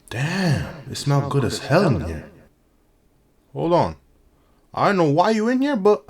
Damn, it smells good as hell in here. Hold on. I don't know why you in here, but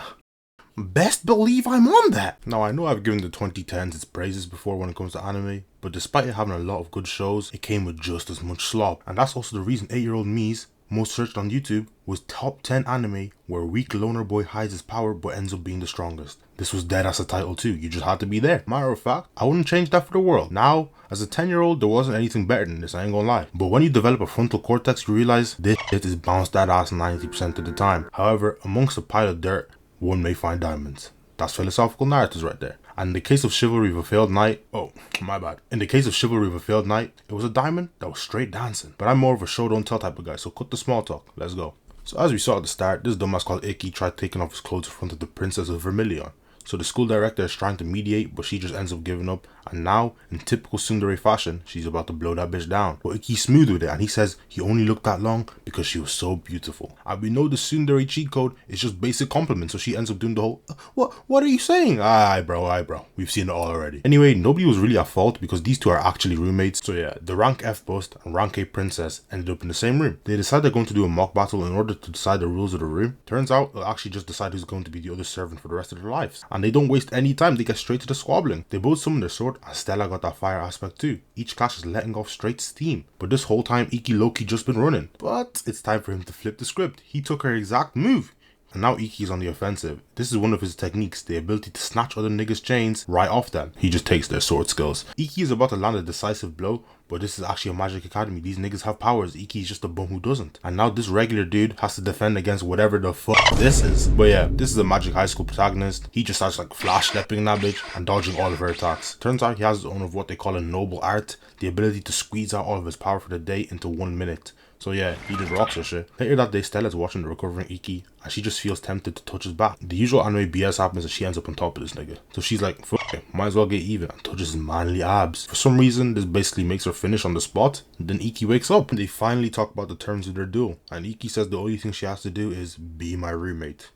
best believe I'm on that. Now, I know I've given the 2010s its praises before when it comes to anime, but despite it having a lot of good shows, it came with just as much slop. And that's also the reason 8-year-old me's most searched on YouTube was top 10 anime where a weak loner boy hides his power but ends up being the strongest. This was dead as a title too, you just had to be there. Matter of fact, I wouldn't change that for the world. Now, as a 10-year-old, there wasn't anything better than this, I ain't gonna lie. But when you develop a frontal cortex, you realize this shit is bounced that ass 90% of the time. However, amongst a pile of dirt, one may find diamonds. That's philosophical narratives right there. And in the case of Chivalry of a Failed Knight, oh, my bad. In the case of Chivalry of a Failed Knight, it was a diamond that was straight dancing. But I'm more of a show don't tell type of guy, so cut the small talk. Let's go. So as we saw at the start, this dumbass called Icky tried taking off his clothes in front of the Princess of Vermilion. So the school director is trying to mediate, but she just ends up giving up. And now, in typical tsundere fashion, she's about to blow that bitch down. But Icky's smooth with it, and he says he only looked that long because she was so beautiful. And we know the tsundere cheat code is just basic compliments, so she ends up doing the whole, what are you saying? Aye bro, we've seen it all already. Anyway, nobody was really at fault because these two are actually roommates. So yeah, the rank F bust and rank A princess ended up in the same room. They decide they're going to do a mock battle in order to decide the rules of the room. Turns out, they'll actually just decide who's going to be the other servant for the rest of their lives. And they don't waste any time, they get straight to the squabbling. They both summon their sword, and Stella got that fire aspect too. Each clash is letting off straight steam. But this whole time, Iki low-key just been running. But it's time for him to flip the script. He took her exact move. And now Iki's on the offensive. This is one of his techniques, the ability to snatch other niggas' chains right off them. He just takes their sword skills. Iki is about to land a decisive blow, but this is actually a magic academy. These niggas have powers. Iki is just a bum who doesn't. And now this regular dude has to defend against whatever the fuck this is. But yeah, this is a magic high school protagonist. He just starts like flash stepping that bitch and dodging all of her attacks. Turns out he has his own of what they call a noble art, the ability to squeeze out all of his power for the day into 1 minute. So yeah, he just rocks her shit. Later that day, Stella's watching the recovering Iki, and she just feels tempted to touch his back. The usual anime BS happens and she ends up on top of this nigga. So she's like, fuck it, might as well get even, and touches his manly abs. For some reason, this basically makes her finish on the spot. And then Iki wakes up, and they finally talk about the terms of their duel. And Iki says the only thing she has to do is be my roommate.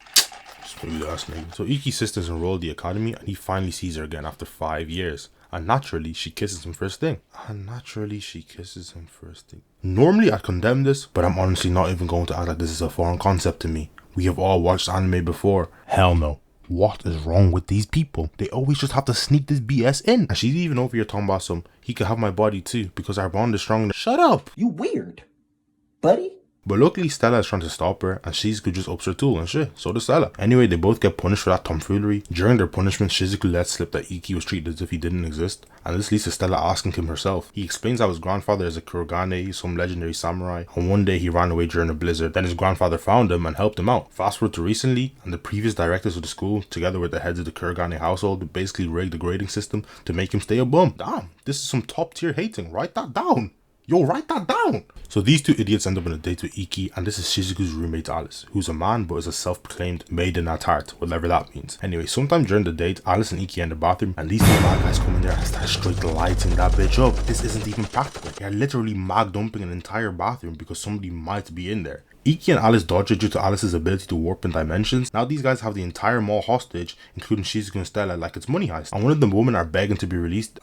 Smooth ass nigga. So Iki's sister's enrolled the academy, and he finally sees her again after 5 years. And naturally, she kisses him first thing. Normally, I'd condemn this, but I'm honestly not even going to act like this is a foreign concept to me. We have all watched anime before. Hell no. What is wrong with these people? They always just have to sneak this BS in. And she's even over here talking about some, he could have my body too, because our bond is stronger. Shut up! You weird, buddy. But luckily Stella is trying to stop her, and Shizuku just ups her tool and shit, so does Stella. Anyway, they both get punished for that tomfoolery. During their punishment, Shizuku lets slip that Iki was treated as if he didn't exist, and this leads to Stella asking him herself. He explains how his grandfather is a kurogane, some legendary samurai, and one day he ran away during a blizzard. Then his grandfather found him and helped him out. Fast forward to recently, and the previous directors of the school, together with the heads of the kurogane household, basically rigged the grading system to make him stay a bum. Damn, this is some top tier hating, write that down. Yo, write that down! So these two idiots end up on a date with Iki, and this is Shizuku's roommate Alice, who's a man but is a self-proclaimed maiden at heart, whatever that means. Anyway, sometime during the date, Alice and Iki enter the bathroom, and these two bad guys come in there and start straight lighting that bitch up. This isn't even practical. They're literally mag dumping an entire bathroom because somebody might be in there. Iki and Alice dodge it due to Alice's ability to warp in dimensions. Now these guys have the entire mall hostage, including Shizuku and Stella, like it's money heist. And one of the women are begging to be released.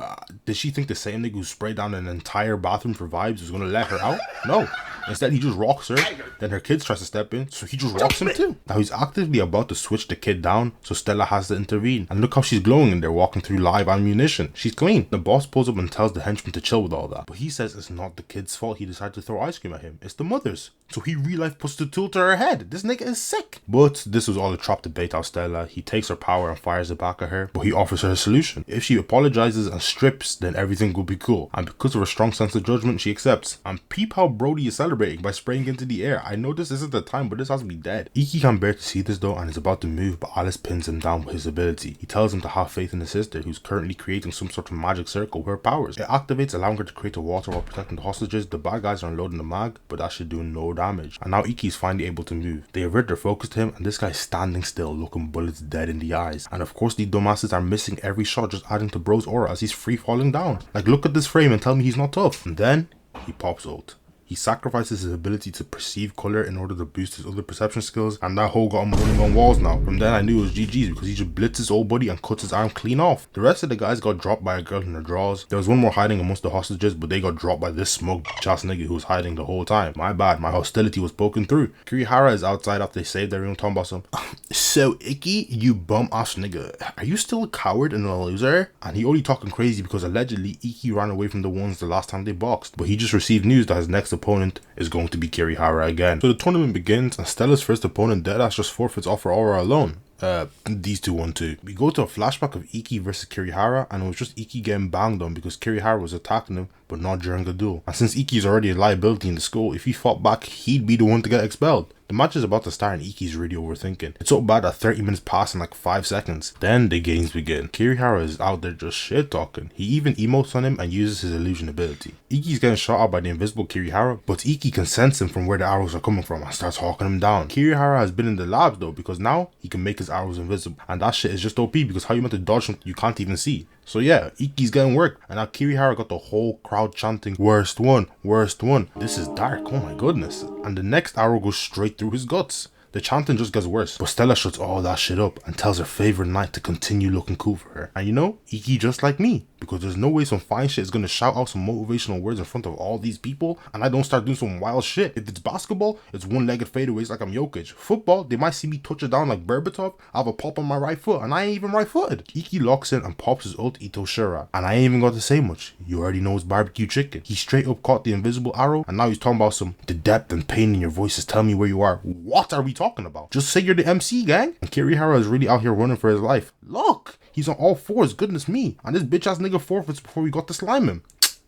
Did she think the same nigga who sprayed down an entire bathroom for vibes was gonna let her out? No. Instead, he just rocks her. Then her kid tries to step in, so he just rocks him too. Now he's actively about to switch the kid down, so Stella has to intervene. And look how she's glowing in there, walking through live ammunition. She's clean. The boss pulls up and tells the henchman to chill with all that. But he says it's not the kid's fault he decided to throw ice cream at him. It's the mother's. So he real life puts the tool to her head. This nigga is sick. But this was all a trap to bait out Stella. He takes her power and fires it back at her, but he offers her a solution. If she apologizes and strips, then everything will be cool. And because of her strong sense of judgment, she accepts. And peep how Brody is celebrating by spraying into the air. I know this isn't the time, but this has to be dead. Iki can bear to see this though and is about to move, but Alice pins him down with his ability. He tells him to have faith in his sister, who's currently creating some sort of magic circle with her powers. It activates, allowing her to create a water while protecting the hostages. The bad guys are unloading the mag, but that should do no damage. And now Iki is finally able to move. They avert their focus to him, and this guy's standing still, looking bullets dead in the eyes. And of course, these dumbasses are missing every shot, just adding to bro's aura as he's free falling down. Like, look at this frame and tell me he's not tough. And then he pops ult. He sacrifices his ability to perceive color in order to boost his other perception skills, and that hole got him running on walls now. From then I knew it was GG's because he just blitzed his old buddy and cuts his arm clean off. The rest of the guys got dropped by a girl in her drawers. There was one more hiding amongst the hostages, but they got dropped by this smug bitch-ass nigga who was hiding the whole time. My bad, my hostility was poking through. Kirihara is outside after they saved everyone, talking about some so Icky, you bum ass nigga, are you still a coward and a loser? And he only talking crazy because allegedly Iki ran away from the ones the last time they boxed, but he just received news that his next opponent is going to be Kirihara again. So the tournament begins and Stella's first opponent deadass just forfeits off for aura alone. These two won too. We go to a flashback of Iki versus Kirihara, and it was just Iki getting banged on because Kirihara was attacking him, but not during a duel. And since Iki is already a liability in the school, if he fought back, he'd be the one to get expelled. The match is about to start and Iki's really overthinking. It's so bad that 30 minutes pass in like 5 seconds. Then the games begin. Kirihara is out there just shit talking. He even emotes on him and uses his illusion ability. Iki's getting shot out by the invisible Kirihara, but Iki can sense him from where the arrows are coming from and starts hawking him down. Kirihara has been in the labs though, because now he can make his arrows invisible. And that shit is just OP because how you meant to dodge something you can't even see. So yeah, Iki's getting work, and now Kirihara got the whole crowd chanting, worst one, worst one. This is dark, oh my goodness. And the next arrow goes straight through his guts. The chanting just gets worse, but Stella shuts all that shit up and tells her favorite knight to continue looking cool for her. And you know, Iki just like me, because there's no way some fine shit is gonna shout out some motivational words in front of all these people and I don't start doing some wild shit. If it's basketball, it's one-legged fadeaways like I'm Jokic. Football, they might see me touch it down like Berbatov, I have a pop on my right foot and I ain't even right-footed. Iki locks in and pops his ult Ito Shura, and I ain't even got to say much. You already know it's barbecue chicken. He straight up caught the invisible arrow and now he's talking about some, the depth and pain in your voices tell me where you are. What are we talking about? Just say you're the MC, gang. And Kirihara is really out here running for his life. Look, he's on all fours, goodness me. And this bitch ass nigga forfeits before we got to slime him.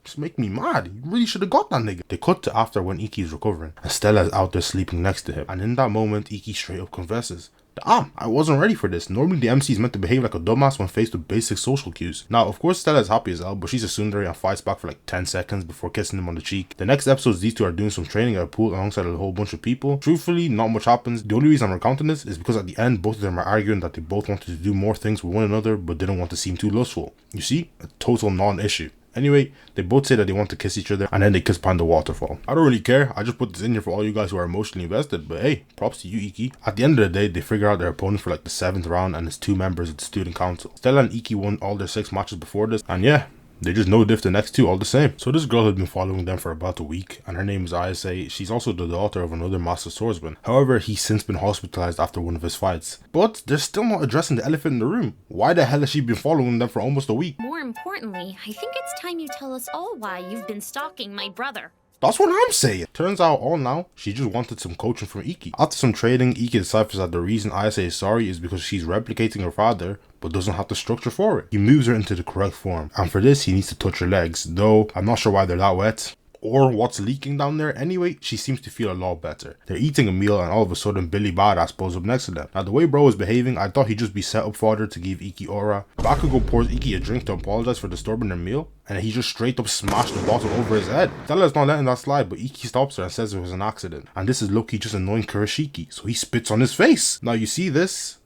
Just make me mad. You really should have got that nigga. They cut to after when Iki is recovering and Stella is out there sleeping next to him. And in that moment, Iki straight up confesses, damn, I wasn't ready for this. Normally the MC is meant to behave like a dumbass when faced with basic social cues. Now, of course Stella is happy as hell, but she's a tsundere and fights back for like 10 seconds before kissing him on the cheek. The next episodes, these two are doing some training at a pool alongside a whole bunch of people. Truthfully, not much happens. The only reason I'm recounting this is because at the end, both of them are arguing that they both wanted to do more things with one another, but didn't want to seem too lustful. You see? A total non-issue. Anyway, they both say that they want to kiss each other and then they kiss behind the waterfall. I don't really care, I just put this in here for all you guys who are emotionally invested, but hey, props to you Iki. At the end of the day, they figure out their opponents for like the 7th round and it's 2 members of the student council. Stella and Iki won all their 6 matches before this, and yeah, they just no diff the next 2 all the same. So this girl had been following them for about a week and her name is Ayase. She's also the daughter of another master swordsman. However, he's since been hospitalized after one of his fights. But they're still not addressing the elephant in the room. Why the hell has she been following them for almost a week? More importantly, I think it's time you tell us all why you've been stalking my brother. That's what I'm saying. Turns out all now, she just wanted some coaching from Iki. After some trading, Iki deciphers that the reason Ayase is sorry is because she's replicating her father, but doesn't have the structure for it. He moves her into the correct form, and for this he needs to touch her legs, though I'm not sure why they're that wet. Or what's leaking down there. Anyway, she seems to feel a lot better. They're eating a meal and all of a sudden Billy Badass pulls up next to them. Now the way bro was behaving, I thought he'd just be set up fodder to give Iki aura. Bakugo pours Iki a drink to apologize for disturbing their meal, and he just straight up smashed the bottle over his head. Stella's not letting that slide, but Iki stops her and says it was an accident. And this is low-key just annoying Kurashiki, so he spits on his face. Now you see this?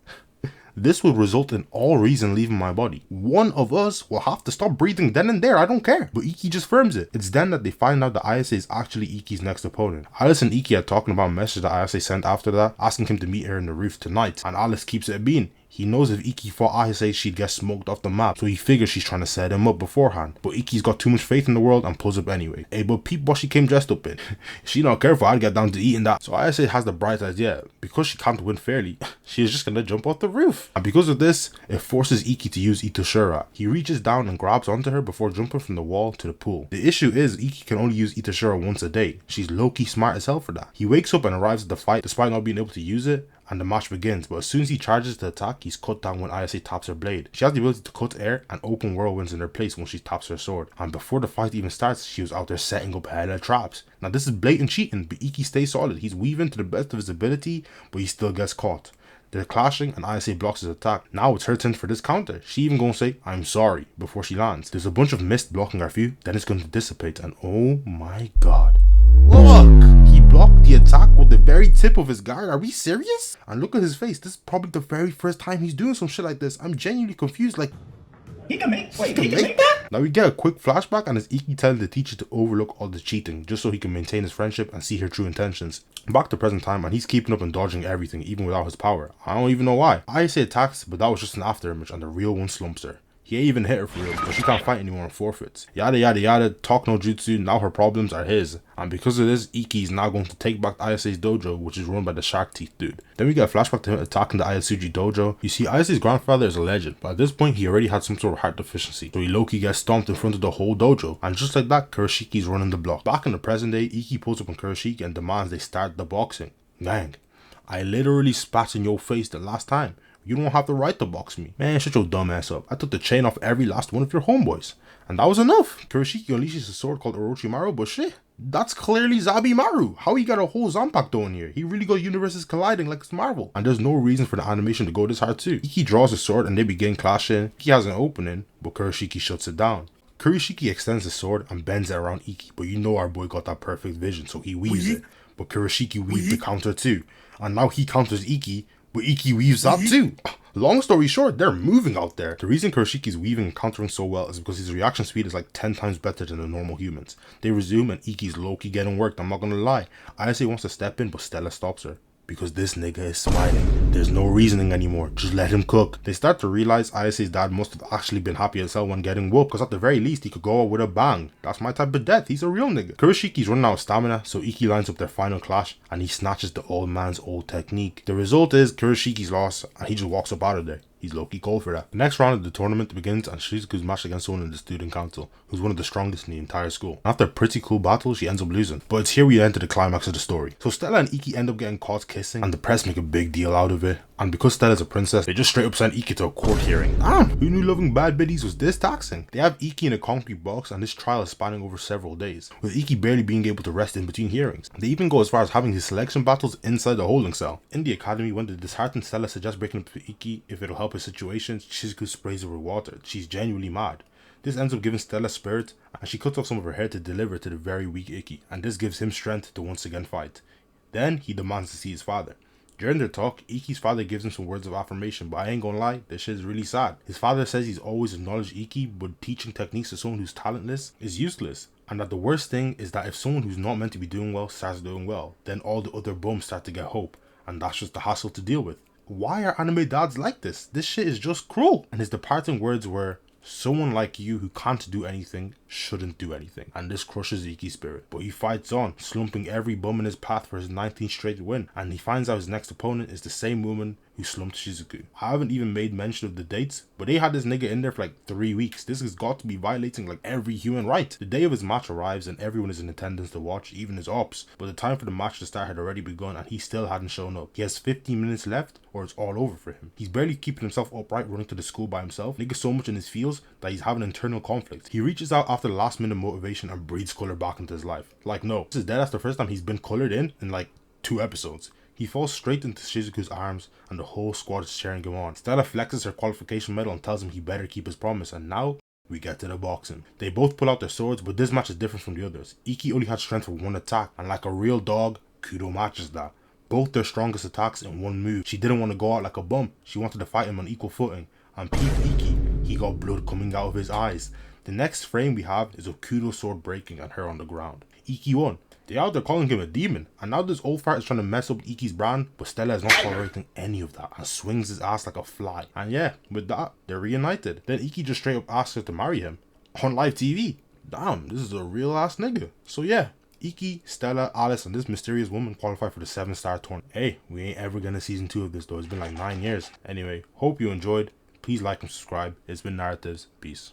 This will result in all reason leaving my body. One of us will have to stop breathing then and there, I don't care. But Iki just firms it. It's then that they find out that Ayase is actually Iki's next opponent. Alice and Iki are talking about a message that Ayase sent after that, asking him to meet her in the roof tonight. And Alice keeps it a bean. He knows if Iki fought Ayase, she'd get smoked off the map, so he figures she's trying to set him up beforehand. But Iki's got too much faith in the world and pulls up anyway. Hey, but peep what she came dressed up in. If she not careful, I'd get down to eating that. So Ayase has the bright idea. Because she can't win fairly, she is just gonna jump off the roof. And because of this, it forces Iki to use Ito Shura. He reaches down and grabs onto her before jumping from the wall to the pool. The issue is Iki can only use Ito Shura once a day. She's low-key smart as hell for that. He wakes up and arrives at the fight despite not being able to use it, and the match begins, but as soon as he charges to attack, he's cut down when Ayase taps her blade. She has the ability to cut air and open whirlwinds in their place when she taps her sword, and before the fight even starts, she was out there setting up hella traps. Now this is blatant cheating, but Iki stays solid. He's weaving to the best of his ability, but he still gets caught. They're clashing and Ayase blocks his attack. Now it's her turn for this counter. She even gonna say, I'm sorry, before she lands. There's a bunch of mist blocking our view, then it's going to dissipate, and oh my god. Look! He blocked the attack with the very tip of his guard. Are we serious? And look at his face. This is probably the very first time he's doing some shit like this. I'm genuinely confused. Like, He can make that? Now we get a quick flashback and it's Iki telling the teacher to overlook all the cheating just so he can maintain his friendship and see her true intentions. Back to present time and he's keeping up and dodging everything even without his power. I don't even know why. I say attacks, but that was just an after image and the real one slumps her. He ain't even hit her for real, but she can't fight anymore and forfeits. Yada yada yada, talk no jutsu, now her problems are his. And because of this, Iki is now going to take back Ayase's dojo, which is run by the Shark Teeth dude. Then we get a flashback to him attacking the Ayatsuji dojo. You see, Ayase's grandfather is a legend, but at this point he already had some sort of heart deficiency, so he low-key gets stomped in front of the whole dojo. And just like that, Kuroshiki's running the block. Back in the present day, Iki pulls up on Kuroshiki and demands they start the boxing. Gang, I literally spat in your face the last time. You don't have the right to box me. Man, shut your dumb ass up. I took the chain off every last one of your homeboys. And that was enough. Kuroshiki unleashes a sword called Orochimaru, but shit, that's clearly Zabimaru. How he got a whole Zanpakuto in here? He really got universes colliding like it's Marvel. And there's no reason for the animation to go this hard too. Iki draws a sword and they begin clashing. Iki has an opening, but Kuroshiki shuts it down. Kuroshiki extends his sword and bends it around Iki, but you know our boy got that perfect vision, so he weaves it. But Kuroshiki weaved the counter too. And now he counters Iki, but Iki weaves that too. Long story short, they're moving out there. The reason Kuroshiki's weaving and countering so well is because his reaction speed is like 10 times better than the normal humans. They resume and Iki's low-key getting worked, I'm not gonna lie. Ayase wants to step in, but Stella stops her. Because this nigga is smiling. There's no reasoning anymore, just let him cook. They start to realize Ayase's dad must have actually been happy as hell when getting whooped, because at the very least he could go out with a bang. That's my type of death, he's a real nigga. Kuroshiki's running out of stamina, so Iki lines up their final clash and he snatches the old man's old technique. The result is Kuroshiki's lost and he just walks up out of there. He's low-key cold for that. The next round of the tournament begins and Shizuku's matched against someone in the student council, who's one of the strongest in the entire school. After a pretty cool battle, she ends up losing. But it's here we enter the climax of the story. So Stella and Iki end up getting caught kissing and the press make a big deal out of it. And because Stella's a princess, they just straight up send Iki to a court hearing. Damn, who knew loving bad biddies was this taxing? They have Iki in a concrete box and this trial is spanning over several days, with Iki barely being able to rest in between hearings. They even go as far as having his selection battles inside the holding cell. In the academy, when the disheartened Stella suggests breaking up with Iki if it'll help his situation, Shizuku sprays her with water. She's genuinely mad. This ends up giving Stella spirit and she cuts off some of her hair to deliver to the very weak Iki, and this gives him strength to once again fight. Then he demands to see his father. During their talk, Iki's father gives him some words of affirmation, but I ain't gonna lie, this shit is really sad. His father says he's always acknowledged Iki, but teaching techniques to someone who's talentless is useless. And that the worst thing is that if someone who's not meant to be doing well starts doing well, then all the other bums start to get hope, and that's just the hassle to deal with. Why are anime dads like this? This shit is just cruel. And his departing words were, someone like you who can't do anything shouldn't do anything. And this crushes Iki's spirit. But he fights on, slumping every bum in his path for his 19th straight win. And he finds out his next opponent is the same woman who slumped Shizuku. I haven't even made mention of the dates, but they had this nigga in there for like 3 weeks. This has got to be violating like every human right. The day of his match arrives and everyone is in attendance to watch, even his ops. But the time for the match to start had already begun and he still hadn't shown up. He has 15 minutes left or it's all over for him. He's barely keeping himself upright running to the school by himself. Nigga so much in his feels that he's having internal conflict. He reaches out after the last minute motivation and breathes color back into his life. Like no, this is dead as the first time he's been colored in like 2 episodes. He falls straight into Shizuku's arms and the whole squad is cheering him on. Stella flexes her qualification medal and tells him he better keep his promise, and now we get to the boxing. They both pull out their swords, but this match is different from the others. Iki only had strength for 1 attack, and like a real dog, Kudo matches that. Both their strongest attacks in 1 move. She didn't want to go out like a bum, she wanted to fight him on equal footing. And peep Iki, he got blood coming out of his eyes. The next frame we have is of Kudo's sword breaking and her on the ground. Iki won. They out there calling him a demon, and now this old fart is trying to mess up Iki's brand, but Stella is not tolerating any of that and swings his ass like a fly. And yeah, with that, they're reunited. Then Iki just straight up asks her to marry him on live TV. Damn, this is a real ass nigga. So yeah, Iki, Stella, Alice, and this mysterious woman qualify for the 7-star tournament. Hey, we ain't ever gonna season 2 of this though. It's been like 9 years. Anyway, hope you enjoyed. Please like and subscribe. It's been Narratives. Peace.